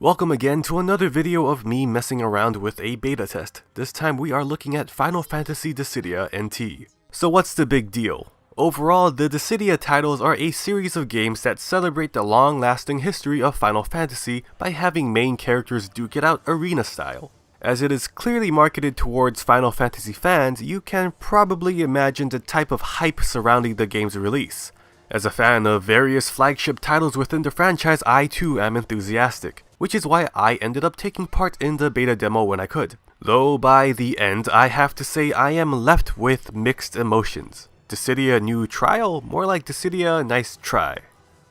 Welcome again to another video of me messing around with a beta test. This time we are looking at Final Fantasy Dissidia NT. So what's the big deal? Overall, the Dissidia titles are a series of games that celebrate the long-lasting history of Final Fantasy by having main characters duke it out arena style. As it is clearly marketed towards Final Fantasy fans, you can probably imagine the type of hype surrounding the game's release. As a fan of various flagship titles within the franchise, I too am enthusiastic, which is why I ended up taking part in the beta demo when I could. Though by the end, I have to say I am left with mixed emotions. Dissidia new trial? More like Dissidia nice try.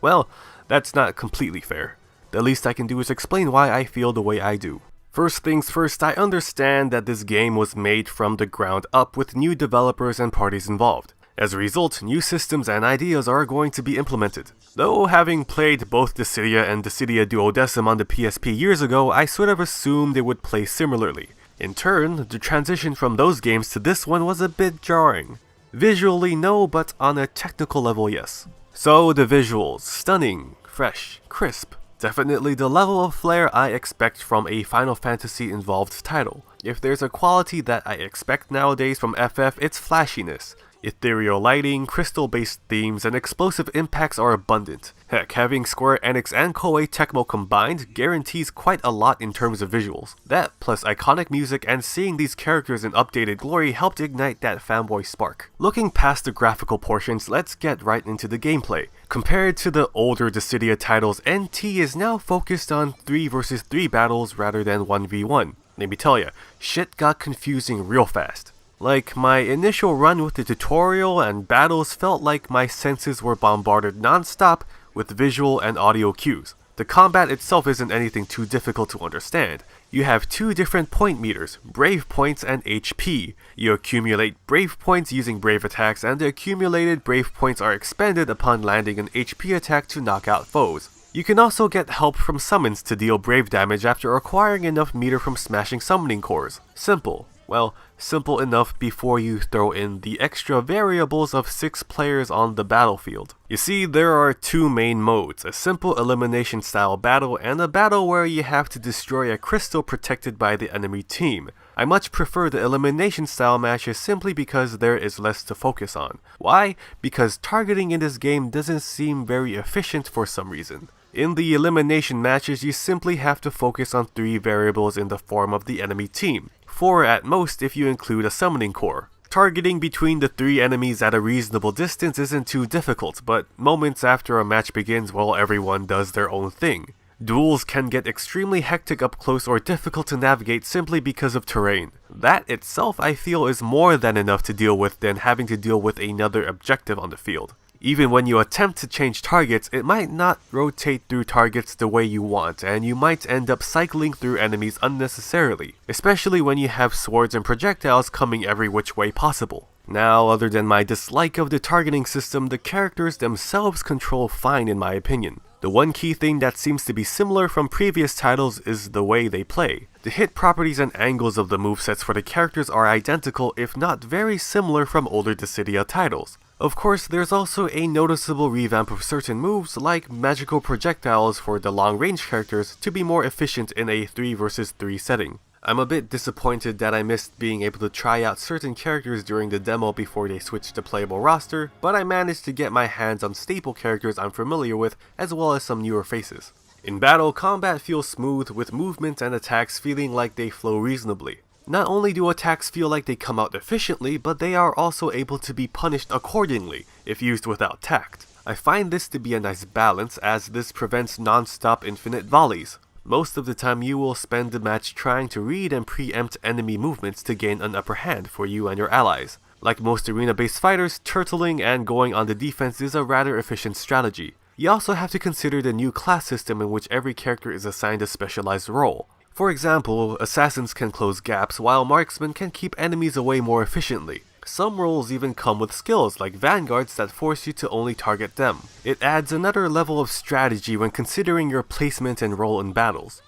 Well, that's not completely fair. The least I can do is explain why I feel the way I do. First things first, I understand that this game was made from the ground up with new developers and parties involved. As a result, new systems and ideas are going to be implemented. Though having played both Dissidia and Dissidia Duodecim on the PSP years ago, I sort of assumed they would play similarly. In turn, the transition from those games to this one was a bit jarring. Visually no, but on a technical level yes. So the visuals, stunning, fresh, crisp. Definitely the level of flair I expect from a Final Fantasy involved title. If there's a quality that I expect nowadays from FF, it's flashiness. Ethereal lighting, crystal-based themes, and explosive impacts are abundant. Heck, having Square Enix and Koei Tecmo combined guarantees quite a lot in terms of visuals. That, plus iconic music and seeing these characters in updated glory helped ignite that fanboy spark. Looking past the graphical portions, let's get right into the gameplay. Compared to the older Dissidia titles, NT is now focused on 3 vs 3 battles rather than 1v1. Let me tell ya, shit got confusing real fast. Like, my initial run with the tutorial and battles felt like my senses were bombarded non-stop with visual and audio cues. The combat itself isn't anything too difficult to understand. You have 2 different point meters, Brave points and HP. You accumulate Brave points using Brave attacks, and the accumulated Brave points are expended upon landing an HP attack to knock out foes. You can also get help from summons to deal Brave damage after acquiring enough meter from smashing summoning cores. Simple. Well, simple enough before you throw in the extra variables of 6 players on the battlefield. You see, there are 2 main modes, a simple elimination style battle and a battle where you have to destroy a crystal protected by the enemy team. I much prefer the elimination style matches simply because there is less to focus on. Why? Because targeting in this game doesn't seem very efficient for some reason. In the elimination matches, you simply have to focus on 3 variables in the form of the enemy team. 4 at most if you include a summoning core. Targeting between the 3 enemies at a reasonable distance isn't too difficult, but moments after a match begins, well, everyone does their own thing. Duels can get extremely hectic up close or difficult to navigate simply because of terrain. That itself I feel is more than enough to deal with than having to deal with another objective on the field. Even when you attempt to change targets, it might not rotate through targets the way you want, and you might end up cycling through enemies unnecessarily, especially when you have swords and projectiles coming every which way possible. Now, other than my dislike of the targeting system, the characters themselves control fine in my opinion. The one key thing that seems to be similar from previous titles is the way they play. The hit properties and angles of the movesets for the characters are identical, if not very similar from older Dissidia titles. Of course, there's also a noticeable revamp of certain moves, like magical projectiles for the long-range characters, to be more efficient in a 3 vs 3 setting. I'm a bit disappointed that I missed being able to try out certain characters during the demo before they switched to playable roster, but I managed to get my hands on staple characters I'm familiar with, as well as some newer faces. In battle, combat feels smooth, with movement and attacks feeling like they flow reasonably. Not only do attacks feel like they come out efficiently, but they are also able to be punished accordingly if used without tact. I find this to be a nice balance, as this prevents non-stop infinite volleys. Most of the time you will spend the match trying to read and preempt enemy movements to gain an upper hand for you and your allies. Like most arena-based fighters, turtling and going on the defense is a rather efficient strategy. You also have to consider the new class system in which every character is assigned a specialized role. For example, assassins can close gaps, while marksmen can keep enemies away more efficiently. Some roles even come with skills like vanguards that force you to only target them. It adds another level of strategy when considering your placement and role in battles.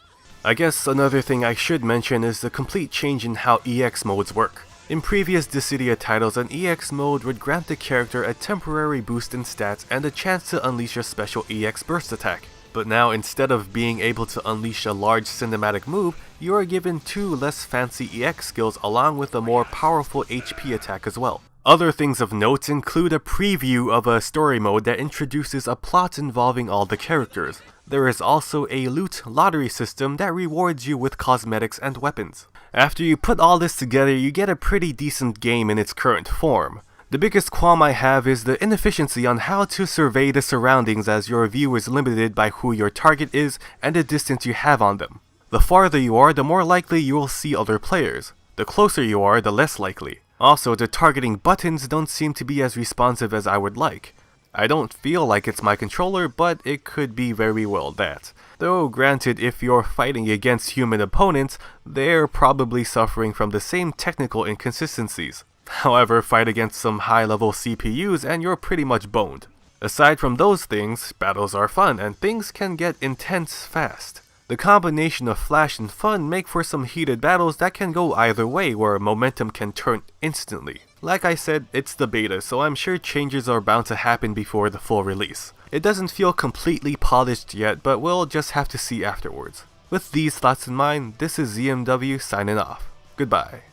I guess another thing I should mention is the complete change in how EX modes work. In previous Dissidia titles, an EX mode would grant the character a temporary boost in stats and a chance to unleash a special EX burst attack. But now, instead of being able to unleash a large cinematic move, you are given 2 less fancy EX skills along with a more powerful HP attack as well. Other things of note include a preview of a story mode that introduces a plot involving all the characters. There is also a loot lottery system that rewards you with cosmetics and weapons. After you put all this together, you get a pretty decent game in its current form. The biggest qualm I have is the inefficiency on how to survey the surroundings, as your view is limited by who your target is and the distance you have on them. The farther you are, the more likely you will see other players. The closer you are, the less likely. Also, the targeting buttons don't seem to be as responsive as I would like. I don't feel like it's my controller, but it could be very well that. Though granted, if you're fighting against human opponents, they're probably suffering from the same technical inconsistencies. However, fight against some high-level CPUs and you're pretty much boned. Aside from those things, battles are fun and things can get intense fast. The combination of flash and fun make for some heated battles that can go either way, where momentum can turn instantly. Like I said, it's the beta, so I'm sure changes are bound to happen before the full release. It doesn't feel completely polished yet, but we'll just have to see afterwards. With these thoughts in mind, this is ZMW signing off. Goodbye.